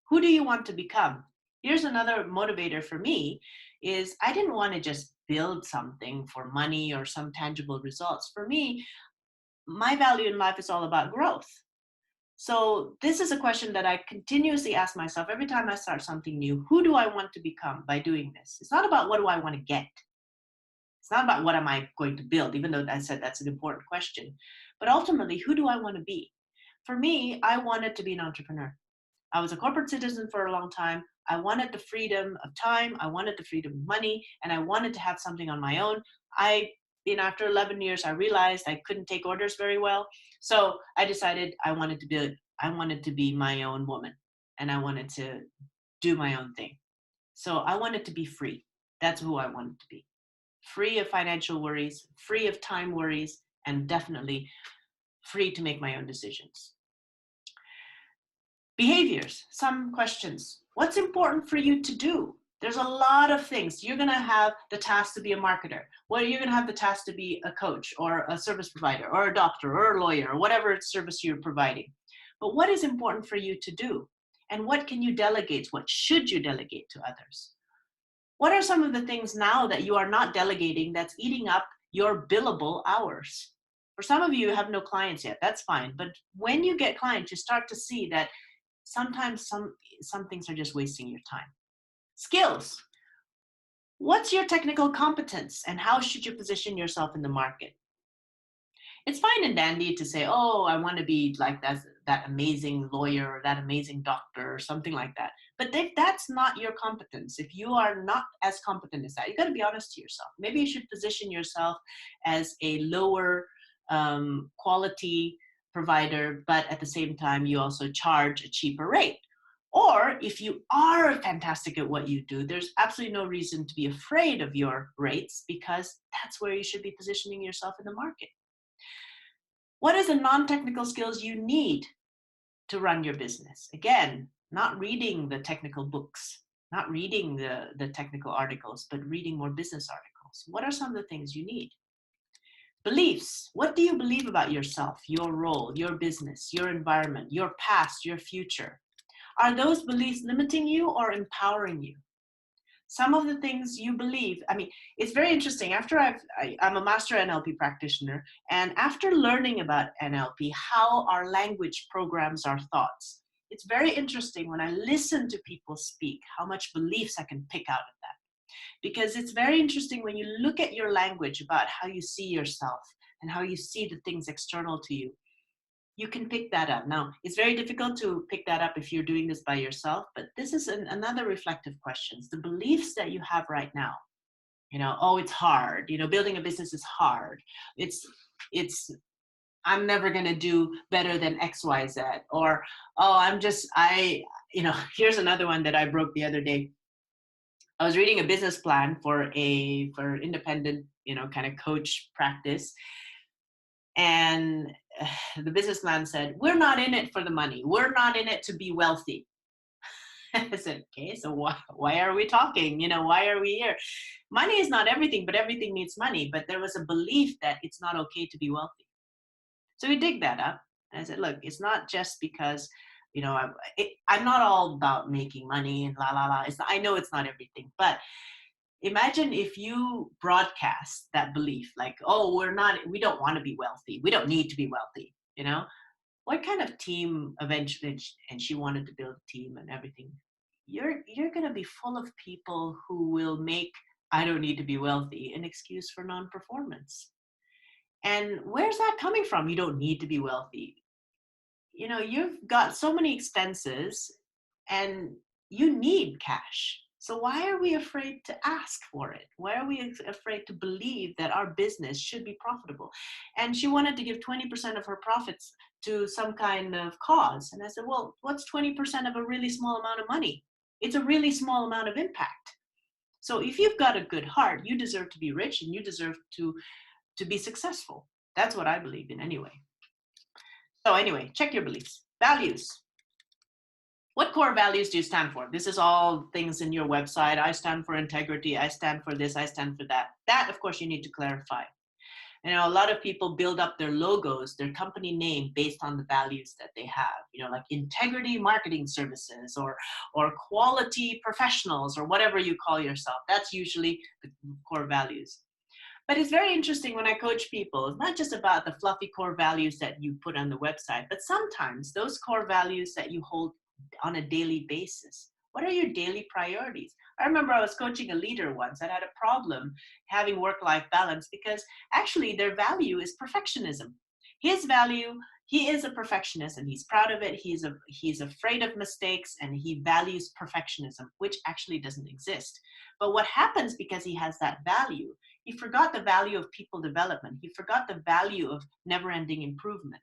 Who do you want to become? Here's another motivator for me is I didn't want to just build something for money or some tangible results. For me, my value in life is all about growth. So this is a question that I continuously ask myself every time I start something new. Who do I want to become by doing this? It's not about what do I want to get. It's not about what am I going to build, even though I said that's an important question. But ultimately, who do I want to be? For me, I wanted to be an entrepreneur. I was a corporate citizen for a long time. I wanted the freedom of time. I wanted the freedom of money, and I wanted to have something on my own. After 11 years, I realized I couldn't take orders very well. So I decided I wanted to be my own woman, and I wanted to do my own thing. So I wanted to be free. That's who I wanted to be. Free of financial worries, free of time worries, and definitely free to make my own decisions. Behaviors, some questions. What's important for you to do? There's a lot of things. You're going to have the task to be a marketer. Well, you're going to have the task to be a coach or a service provider or a doctor or a lawyer or whatever service you're providing. But what is important for you to do? And what can you delegate? What should you delegate to others? What are some of the things now that you are not delegating that's eating up your billable hours? For some of you have no clients yet, that's fine. But when you get clients, you start to see that sometimes some things are just wasting your time. Skills. What's your technical competence and how should you position yourself in the market? It's fine and dandy to say, oh, I want to be like that amazing lawyer or that amazing doctor or something like that. But if that's not your competence, if you are not as competent as that, you got to be honest to yourself. Maybe you should position yourself as a lower quality provider, but at the same time, you also charge a cheaper rate. Or if you are fantastic at what you do, there's absolutely no reason to be afraid of your rates because that's where you should be positioning yourself in the market. What is the non-technical skills you need to run your business? Again, not reading the technical books, not reading the technical articles, but reading more business articles. What are some of the things you need? Beliefs. What do you believe about yourself, your role, your business, your environment, your past, your future? Are those beliefs limiting you or empowering you? Some of the things you believe, it's very interesting. After I'm a master NLP practitioner, and after learning about NLP, how our language programs our thoughts, it's very interesting when I listen to people speak, how much beliefs I can pick out of that. Because it's very interesting when you look at your language about how you see yourself and how you see the things external to you. You can pick that up. Now, it's very difficult to pick that up if you're doing this by yourself, but this is another reflective question. The beliefs that you have right now, oh, it's hard. Building a business is hard. I'm never going to do better than X, Y, Z. Or, oh, here's another one that I broke the other day. I was reading a business plan for independent, kind of coach practice. And the businessman said, "We're not in it for the money. We're not in it to be wealthy." I said, "Okay, so why are we talking? Why are we here? Money is not everything, but everything needs money." But there was a belief that it's not okay to be wealthy. So we dig that up. And I said, "Look, it's not just because, I'm not all about making money and la la la. I know it's not everything, but imagine if you broadcast that belief, like, oh, we don't want to be wealthy. We don't need to be wealthy. What kind of team eventually?" And she wanted to build a team and everything. You're going to be full of people who will make "I don't need to be wealthy" an excuse for non-performance. And where's that coming from? You don't need to be wealthy. You've got so many expenses and you need cash. So why are we afraid to ask for it? Why are we afraid to believe that our business should be profitable? And she wanted to give 20% of her profits to some kind of cause. And I said, well, what's 20% of a really small amount of money? It's a really small amount of impact. So if you've got a good heart, you deserve to be rich and you deserve to be successful. That's what I believe in anyway. So anyway, check your beliefs. Values. What core values do you stand for? This is all things in your website. I stand for integrity. I stand for this. I stand for that. That, of course, you need to clarify. A lot of people build up their logos, their company name, based on the values that they have, like integrity marketing services or quality professionals or whatever you call yourself. That's usually the core values. But it's very interesting when I coach people. It's not just about the fluffy core values that you put on the website, but sometimes those core values that you hold on a daily basis. What are your daily priorities? I remember I was coaching a leader once that had a problem having work-life balance because actually their value is perfectionism. His value, he is a perfectionist and he's proud of it. He's afraid of mistakes and he values perfectionism, which actually doesn't exist. But what happens because he has that value, he forgot the value of people development. He forgot the value of never-ending improvement.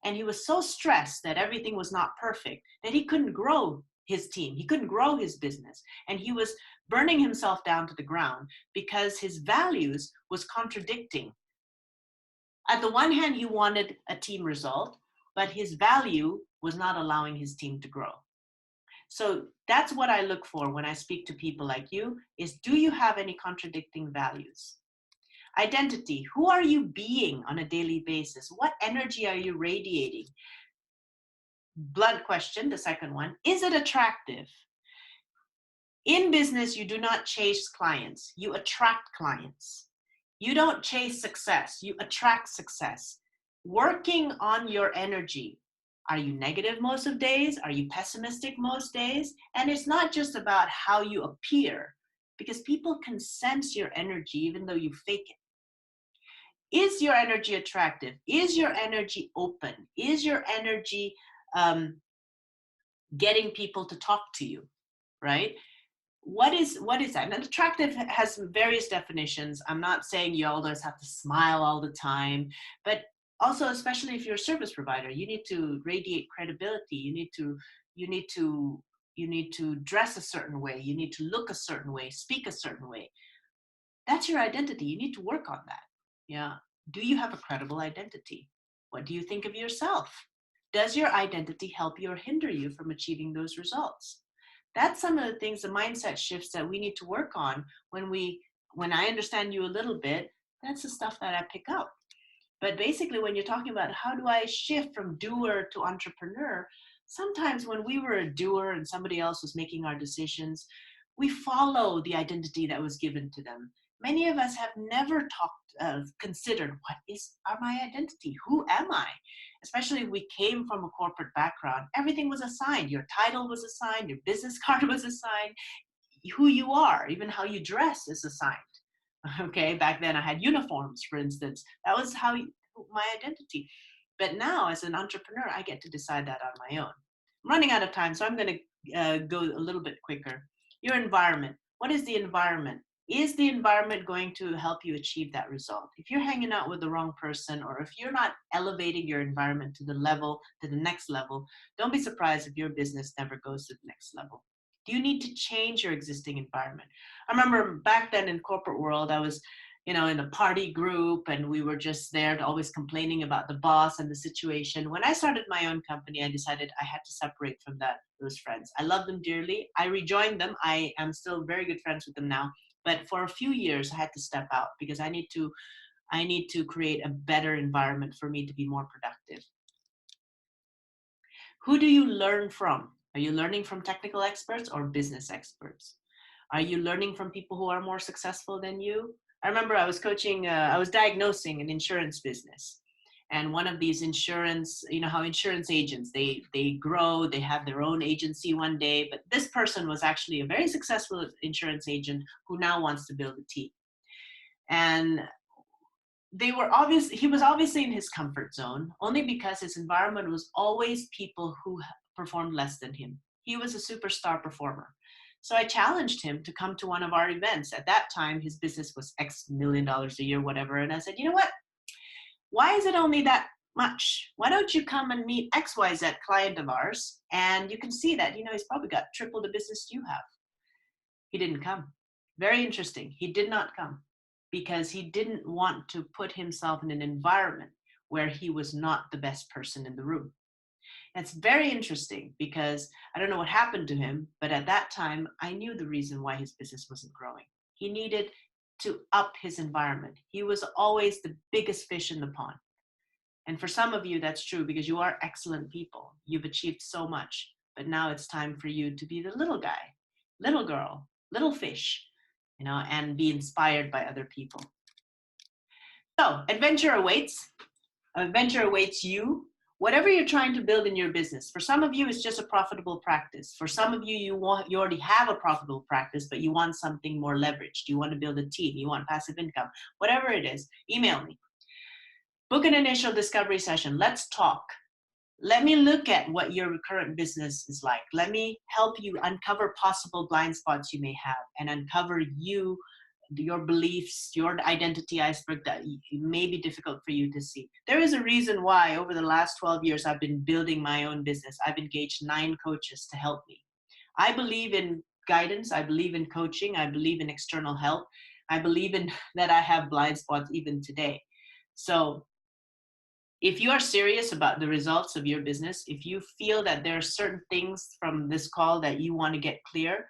And he was so stressed that everything was not perfect that he couldn't grow his team. He couldn't grow his business. And he was burning himself down to the ground because his values was contradicting. At the one hand, he wanted a team result, but his value was not allowing his team to grow. So that's what I look for when I speak to people like you is, do you have any contradicting values? Identity. Who are you being on a daily basis? What energy are you radiating? Blunt question, the second one. Is it attractive? In business, you do not chase clients. You attract clients. You don't chase success. You attract success. Working on your energy. Are you negative most of days? Are you pessimistic most days? And it's not just about how you appear, because people can sense your energy even though you fake it. Is your energy attractive? Is your energy open? Is your energy getting people to talk to you, right? What is that? And attractive has various definitions. I'm not saying you always have to smile all the time, but also, especially if you're a service provider, you need to radiate credibility. You need to dress a certain way. You need to look a certain way, speak a certain way. That's your identity. You need to work on that. Yeah. Do you have a credible identity? What do you think of yourself? Does your identity help you or hinder you from achieving those results? That's some of the things, the mindset shifts that we need to work on when I understand you a little bit. That's the stuff that I pick up. But basically, when you're talking about how do I shift from doer to entrepreneur, sometimes when we were a doer and somebody else was making our decisions, we follow the identity that was given to them. Many of us have never considered what is my identity? Who am I? Especially if we came from a corporate background, everything was assigned. Your title was assigned, your business card was assigned, who you are, even how you dress is assigned. Okay, back then I had uniforms, for instance. That was my identity. But now as an entrepreneur, I get to decide that on my own. I'm running out of time, so I'm going to go a little bit quicker. Your environment. What is the environment? Is the environment going to help you achieve that result? If you're hanging out with the wrong person, or if you're not elevating your environment to the next level, don't be surprised if your business never goes to the next level. Do you need to change your existing environment? I remember back then in corporate world, I was in a party group, and we were just there always complaining about the boss and the situation. When I started my own company, I decided I had to separate from those friends. I love them dearly. I rejoined them. I am still very good friends with them now. But for a few years, I had to step out because I need to create a better environment for me to be more productive. Who do you learn from? Are you learning from technical experts or business experts? Are you learning from people who are more successful than you? I remember I was coaching, I was diagnosing an insurance business. And one of these insurance, how insurance agents, they grow, they have their own agency one day. But this person was actually a very successful insurance agent who now wants to build a team. And he was obviously in his comfort zone only because his environment was always people who performed less than him. He was a superstar performer. So I challenged him to come to one of our events. At that time, his business was X million dollars a year, whatever. And I said, you know what? Why is it only that much? Why don't you come and meet XYZ client of ours? And you can see that, he's probably got triple the business you have. He didn't come. Very interesting. He did not come because he didn't want to put himself in an environment where he was not the best person in the room. And it's very interesting because I don't know what happened to him, but at that time, I knew the reason why his business wasn't growing. He needed to up his environment. He was always the biggest fish in the pond. And for some of you, that's true because you are excellent people. You've achieved so much, but now it's time for you to be the little guy, little girl, little fish, and be inspired by other people. So adventure awaits. Adventure awaits you. Whatever you're trying to build in your business. For some of you, it's just a profitable practice. For some of you, you already have a profitable practice, but you want something more leveraged. You want to build a team. You want passive income. Whatever it is, email me. Book an initial discovery session. Let's talk. Let me look at what your current business is like. Let me help you uncover possible blind spots you may have and uncover your beliefs, your identity iceberg that may be difficult for you to see. There is a reason why over the last 12 years I've been building my own business. I've engaged 9 coaches to help me. I believe in guidance. I believe in coaching. I believe in external help. I believe in that I have blind spots even today. So if you are serious about the results of your business, if you feel that there are certain things from this call that you want to get clear,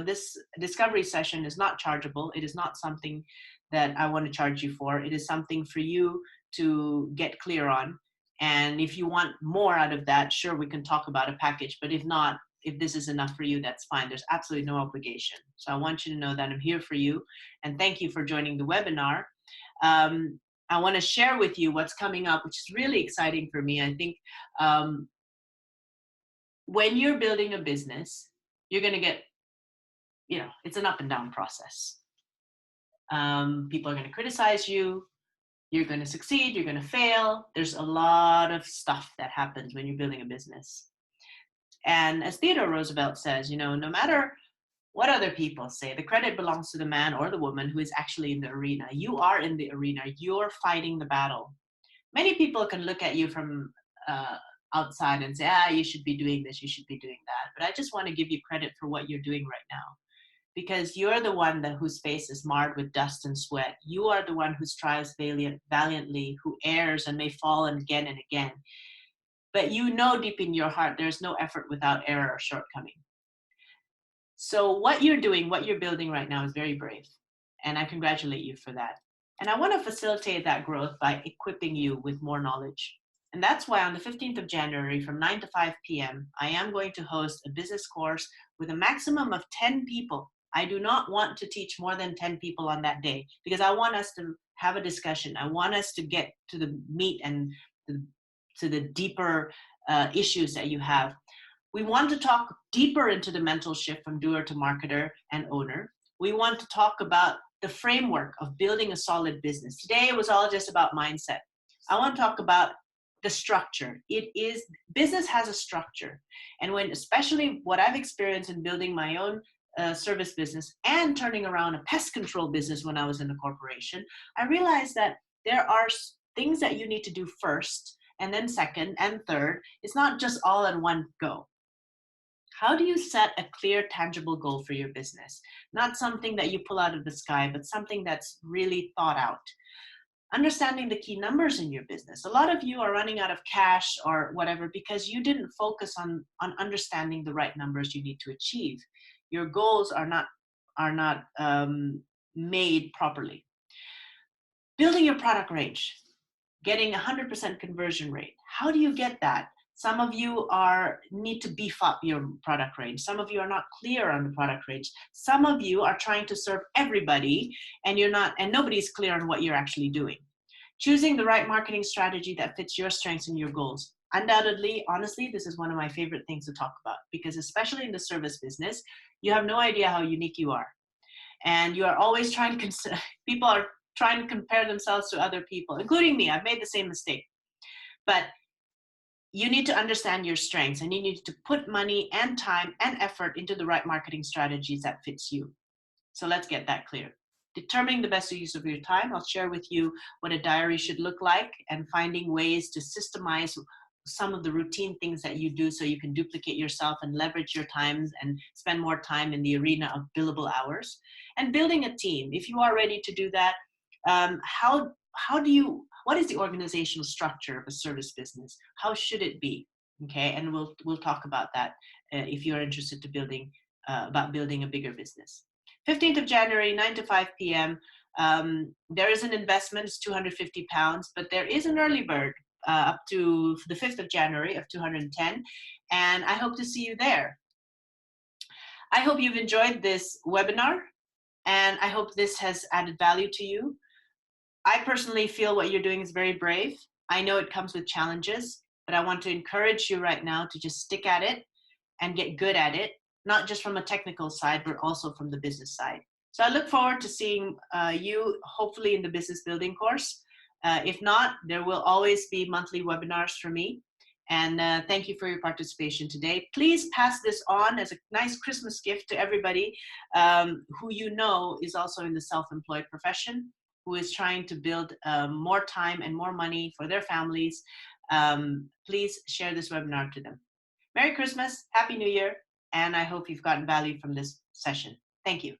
this discovery session is not chargeable. It is not something that I want to charge you for. It is something for you to get clear on. And if you want more out of that, sure, we can talk about a package. But if not, if this is enough for you, that's fine. There's absolutely no obligation. So I want you to know that I'm here for you. And thank you for joining the webinar. I want to share with you what's coming up, which is really exciting for me. I think when you're building a business, you're going to get, it's an up and down process. People are going to criticize you. You're going to succeed. You're going to fail. There's a lot of stuff that happens when you're building a business. And as Theodore Roosevelt says, no matter what other people say, the credit belongs to the man or the woman who is actually in the arena. You are in the arena. You're fighting the battle. Many people can look at you from outside and say, you should be doing this, you should be doing that. But I just want to give you credit for what you're doing right now. Because you're the one whose face is marred with dust and sweat. You are the one who strives valiantly, who errs and may fall again and again. But deep in your heart, there's no effort without error or shortcoming. So what you're doing, what you're building right now is very brave. And I congratulate you for that. And I want to facilitate that growth by equipping you with more knowledge. And that's why on the 15th of January from 9 to 5 p.m., I am going to host a business course with a maximum of 10 people. I do not want to teach more than 10 people on that day because I want us to have a discussion. I want us to get to the meat and to the deeper issues that you have. We want to talk deeper into the mental shift from doer to marketer and owner. We want to talk about the framework of building a solid business. Today, it was all just about mindset. I want to talk about the structure. Business has a structure. And especially what I've experienced in building my own service business and turning around a pest control business when I was in the corporation, I realized that there are things that you need to do first, and then second and third. It's not just all in one go. How do you set a clear, tangible goal for your business? Not something that you pull out of the sky, but something that's really thought out. Understanding the key numbers in your business. A lot of you are running out of cash or whatever because you didn't focus on understanding the right numbers you need to achieve. Your goals are not made properly. Building your product range, getting 100% conversion rate. How do you get that? Some of you need to beef up your product range. Some of you are not clear on the product range. Some of you are trying to serve everybody and nobody's clear on what you're actually doing. Choosing the right marketing strategy that fits your strengths and your goals. Undoubtedly, honestly, this is one of my favorite things to talk about because especially in the service business, you have no idea how unique you are. And you are always trying to, people are trying to compare themselves to other people, including me. I've made the same mistake. But you need to understand your strengths and you need to put money and time and effort into the right marketing strategies that fits you. So let's get that clear. Determining the best use of your time. I'll share with you what a diary should look like and finding ways to systemize some of the routine things that you do so you can duplicate yourself and leverage your times and spend more time in the arena of billable hours. And building a team. If you are ready to do that, what is the organizational structure of a service business? How should it be? Okay, and we'll talk about that if you're interested about building a bigger business. 15th of January, 9 to 5 p.m. There is an investment, it's £250, but there is an early bird up to the 5th of January of 210, and I hope to see you there. I hope you've enjoyed this webinar, and I hope this has added value to you. I personally feel what you're doing is very brave. I know it comes with challenges, but I want to encourage you right now to just stick at it and get good at it, not just from a technical side, but also from the business side. So I look forward to seeing you hopefully in the business building course. If not, there will always be monthly webinars for me. And thank you for your participation today. Please pass this on as a nice Christmas gift to everybody who you know is also in the self-employed profession, who is trying to build more time and more money for their families. Please share this webinar to them. Merry Christmas, Happy New Year, and I hope you've gotten value from this session. Thank you.